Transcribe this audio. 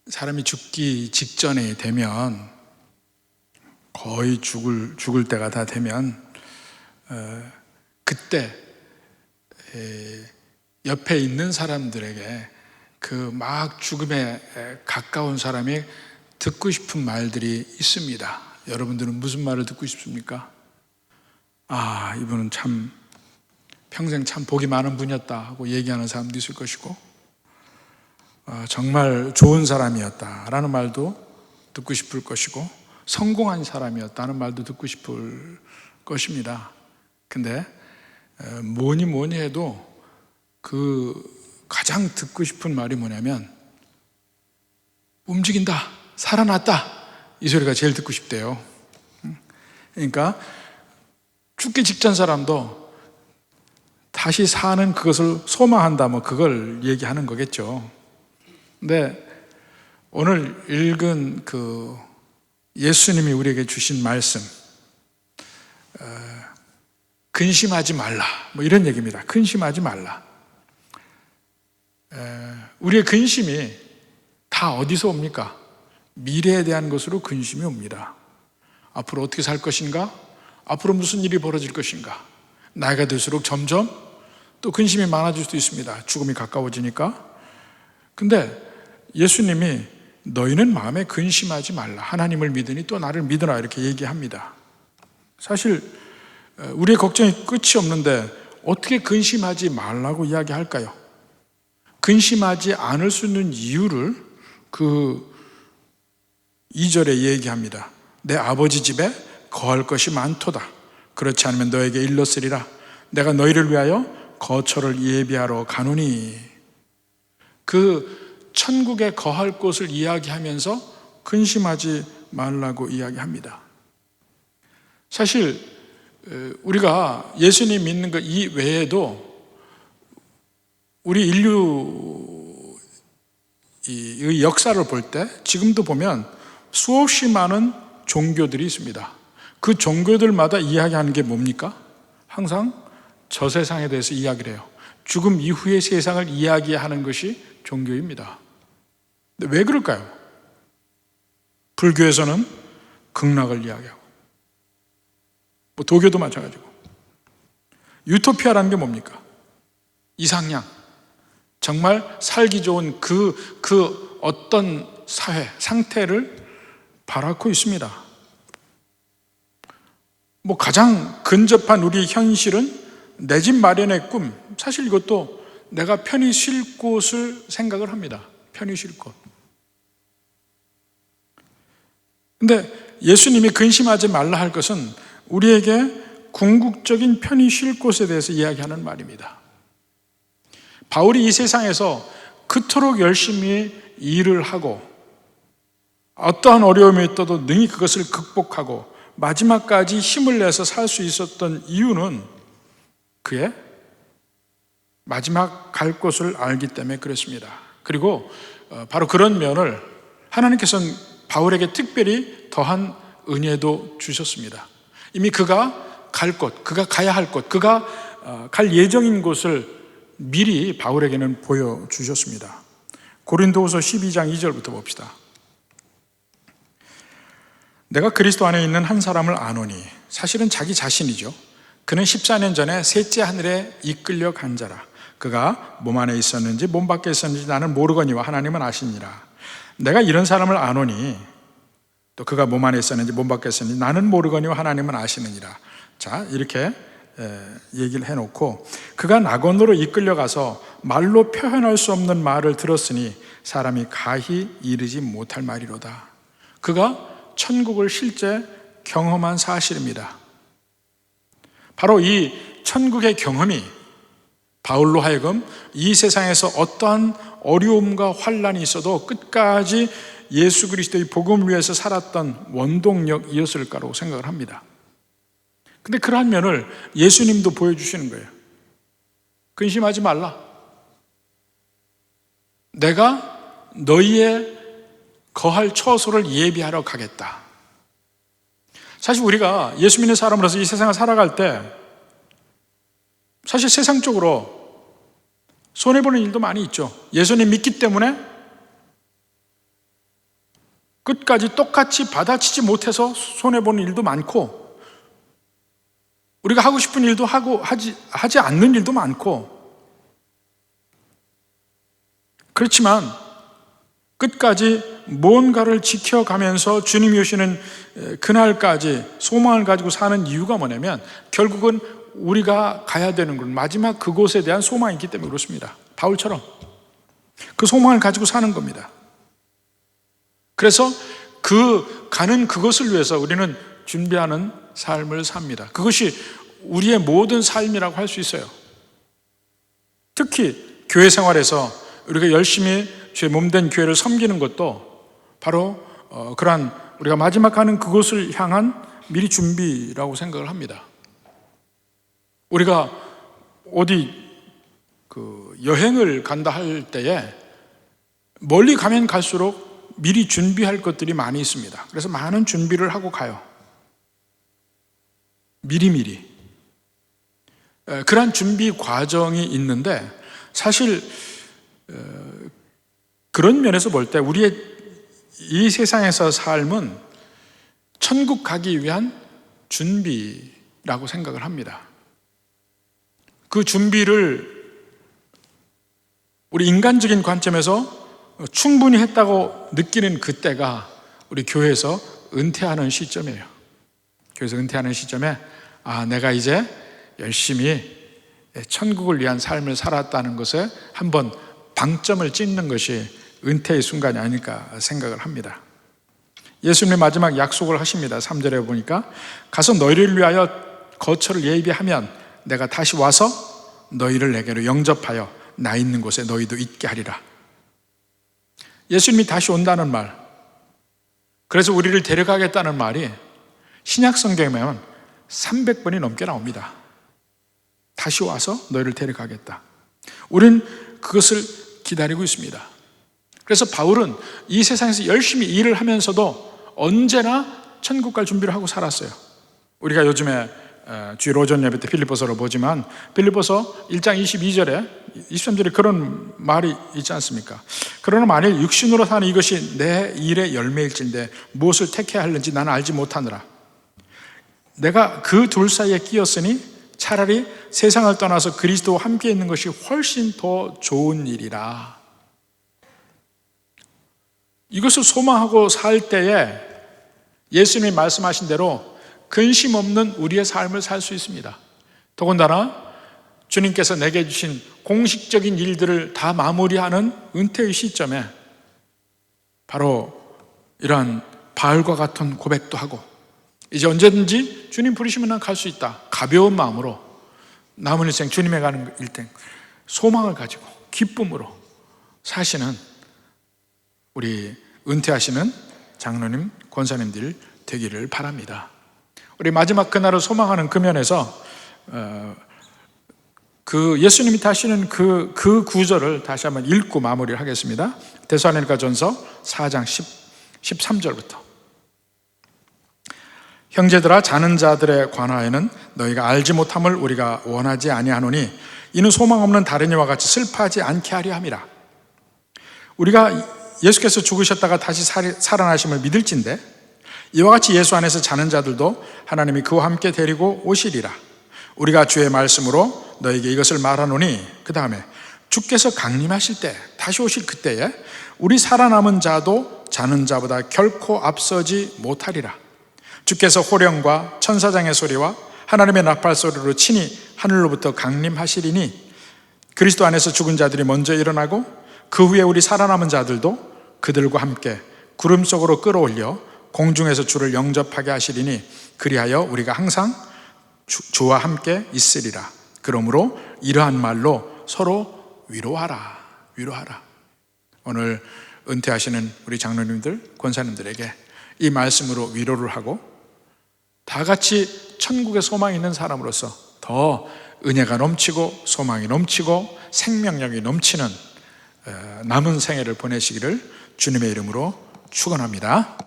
사람이 죽기 직전에 되면, 거의 죽을 때가 다 되면 그때 옆에 있는 사람들에게 그 막 죽음에 가까운 사람이 듣고 싶은 말들이 있습니다. 여러분들은 무슨 말을 듣고 싶습니까? 아, 이분은 참 평생 참 복이 많은 분이었다 하고 얘기하는 사람도 있을 것이고, 정말 좋은 사람이었다라는 말도 듣고 싶을 것이고, 성공한 사람이었다는 말도 듣고 싶을 것입니다. 근데 뭐니 해도 그 가장 듣고 싶은 말이 뭐냐면, 움직인다, 살아났다, 이 소리가 제일 듣고 싶대요. 그러니까 죽기 직전 사람도 다시 사는 그것을 소망한다, 뭐 그걸 얘기하는 거겠죠. 근데 오늘 읽은 그 예수님이 우리에게 주신 말씀, 근심하지 말라, 뭐 이런 얘기입니다. 근심하지 말라. 우리의 근심이 다 어디서 옵니까? 미래에 대한 것으로 근심이 옵니다. 앞으로 어떻게 살 것인가? 앞으로 무슨 일이 벌어질 것인가? 나이가 들수록 점점 또 근심이 많아질 수도 있습니다. 죽음이 가까워지니까. 근데 예수님이 너희는 마음에 근심하지 말라. 하나님을 믿으니 또 나를 믿으라, 이렇게 얘기합니다. 사실 우리의 걱정이 끝이 없는데 어떻게 근심하지 말라고 이야기할까요? 근심하지 않을 수 있는 이유를 그 2절에 얘기합니다. 내 아버지 집에 거할 것이 많도다. 그렇지 않으면 너에게 일렀으리라. 내가 너희를 위하여 거처를 예비하러 가노니. 그 천국에 거할 곳을 이야기하면서 근심하지 말라고 이야기합니다. 사실 우리가 예수님 믿는 것 이 외에도 우리 인류의 역사를 볼 때 지금도 보면 수없이 많은 종교들이 있습니다. 그 종교들마다 이야기하는 게 뭡니까? 항상 저 세상에 대해서 이야기를 해요. 죽음 이후의 세상을 이야기하는 것이 종교입니다. 근데 왜 그럴까요? 불교에서는 극락을 이야기하고, 뭐 도교도 마찬가지고. 유토피아라는 게 뭡니까? 이상향, 정말 살기 좋은 그 어떤 사회, 상태를 바라고 있습니다. 뭐 가장 근접한 우리 현실은 내 집 마련의 꿈. 사실 이것도 내가 편히 쉴 곳을 생각을 합니다. 편히 쉴 곳. 근데 예수님이 근심하지 말라 할 것은 우리에게 궁극적인 편히 쉴 곳에 대해서 이야기하는 말입니다. 바울이 이 세상에서 그토록 열심히 일을 하고 어떠한 어려움이 있어도 능히 그것을 극복하고 마지막까지 힘을 내서 살 수 있었던 이유는 그의 마지막 갈 곳을 알기 때문에 그렇습니다. 그리고 바로 그런 면을 하나님께서는 바울에게 특별히 더한 은혜도 주셨습니다. 이미 그가 갈 곳, 그가 가야 할 곳, 그가 갈 예정인 곳을 미리 바울에게는 보여주셨습니다. 고린도후서 12장 2절부터 봅시다. 내가 그리스도 안에 있는 한 사람을 아노니, 사실은 자기 자신이죠. 그는 14년 전에 셋째 하늘에 이끌려 간 자라. 그가 몸 안에 있었는지 몸 밖에 있었는지 나는 모르거니와 하나님은 아시니라. 내가 이런 사람을 아노니, 또 그가 몸 안에 있었는지 몸 밖에 있었는지 나는 모르거니와 하나님은 아시느니라. 자, 이렇게 얘기를 해놓고, 그가 낙원으로 이끌려가서 말로 표현할 수 없는 말을 들었으니 사람이 가히 이르지 못할 말이로다. 그가 천국을 실제 경험한 사실입니다. 바로 이 천국의 경험이 바울로 하여금 이 세상에서 어떠한 어려움과 환난이 있어도 끝까지 예수 그리스도의 복음을 위해서 살았던 원동력이었을까라고 생각을 합니다. 근데 그러한 면을 예수님도 보여주시는 거예요. 근심하지 말라. 내가 너희의 거할 처소를 예비하러 가겠다. 사실 우리가 예수 믿는 사람으로서 이 세상을 살아갈 때 사실 세상적으로 손해보는 일도 많이 있죠. 예수님 믿기 때문에 끝까지 똑같이 받아치지 못해서 손해보는 일도 많고, 우리가 하고 싶은 일도 하지 않는 일도 많고, 그렇지만 끝까지 뭔가를 지켜가면서 주님이 오시는 그날까지 소망을 가지고 사는 이유가 뭐냐면, 결국은 우리가 가야 되는 건 마지막 그곳에 대한 소망이 있기 때문에 그렇습니다. 바울처럼 그 소망을 가지고 사는 겁니다. 그래서 가는 그것을 위해서 우리는 준비하는 삶을 삽니다. 그것이 우리의 모든 삶이라고 할 수 있어요. 특히 교회 생활에서 우리가 열심히 주의 몸된 교회를 섬기는 것도 바로 그러한 우리가 마지막 가는 그곳을 향한 미리 준비라고 생각을 합니다. 우리가 어디 여행을 간다 할 때에 멀리 가면 갈수록 미리 준비할 것들이 많이 있습니다. 그래서 많은 준비를 하고 가요. 미리미리. 그런 준비 과정이 있는데, 사실 그런 면에서 볼 때 우리의 이 세상에서 삶은 천국 가기 위한 준비라고 생각을 합니다. 그 준비를 우리 인간적인 관점에서 충분히 했다고 느끼는 그때가 우리 교회에서 은퇴하는 시점이에요. 교회에서 은퇴하는 시점에 내가 이제 열심히 천국을 위한 삶을 살았다는 것에 한번 방점을 찍는 것이 은퇴의 순간이 아닐까 생각을 합니다. 예수님이 마지막 약속을 하십니다. 3절에 보니까 가서 너희를 위하여 거처를 예비하면 내가 다시 와서 너희를 내게로 영접하여 나 있는 곳에 너희도 있게 하리라. 예수님이 다시 온다는 말, 그래서 우리를 데려가겠다는 말이 신약 성경에 보면 300번이 넘게 나옵니다. 다시 와서 너희를 데려가겠다. 우린 그것을 기다리고 있습니다. 그래서 바울은 이 세상에서 열심히 일을 하면서도 언제나 천국 갈 준비를 하고 살았어요. 우리가 요즘에 주일 오전 예배 때 빌립보서로 보지만 빌립보서 1장 22절에 23절에 그런 말이 있지 않습니까? 그러나 만일 육신으로 사는 이것이 내 일의 열매일진데 무엇을 택해야 하는지 나는 알지 못하느라. 내가 그 둘 사이에 끼었으니 차라리 세상을 떠나서 그리스도와 함께 있는 것이 훨씬 더 좋은 일이라. 이것을 소망하고 살 때에 예수님이 말씀하신 대로 근심 없는 우리의 삶을 살 수 있습니다. 더군다나 주님께서 내게 주신 공식적인 일들을 다 마무리하는 은퇴의 시점에 바로 이러한 바울과 같은 고백도 하고, 이제 언제든지 주님 부르시면 난 갈 수 있다. 가벼운 마음으로 남은 일생 주님에 가는 일생 소망을 가지고 기쁨으로 사시는 우리 은퇴하시는 장로님, 권사님들 되기를 바랍니다. 우리 마지막 그날을 소망하는 그 면에서 그 예수님이 하시는 그 구절을 다시 한번 읽고 마무리를 하겠습니다. 데살로니가전서 4장 13절부터. 형제들아, 자는 자들에 관하여는 너희가 알지 못함을 우리가 원하지 아니하노니 이는 소망 없는 다른 이와 같이 슬퍼하지 않게 하려 함이라. 우리가 예수께서 죽으셨다가 다시 살아나심을 믿을진데 이와 같이 예수 안에서 자는 자들도 하나님이 그와 함께 데리고 오시리라. 우리가 주의 말씀으로 너에게 이것을 말하노니, 그 다음에 주께서 강림하실 때, 다시 오실 그때에 우리 살아남은 자도 자는 자보다 결코 앞서지 못하리라. 주께서 호령과 천사장의 소리와 하나님의 나팔 소리로 친히 하늘로부터 강림하시리니 그리스도 안에서 죽은 자들이 먼저 일어나고 그 후에 우리 살아남은 자들도 그들과 함께 구름 속으로 끌어올려 공중에서 주를 영접하게 하시리니 그리하여 우리가 항상 주와 함께 있으리라. 그러므로 이러한 말로 서로 위로하라. 오늘 은퇴하시는 우리 장로님들, 권사님들에게 이 말씀으로 위로를 하고 다 같이 천국에 소망이 있는 사람으로서 더 은혜가 넘치고 소망이 넘치고 생명력이 넘치는 남은 생애를 보내시기를 주님의 이름으로 축원합니다.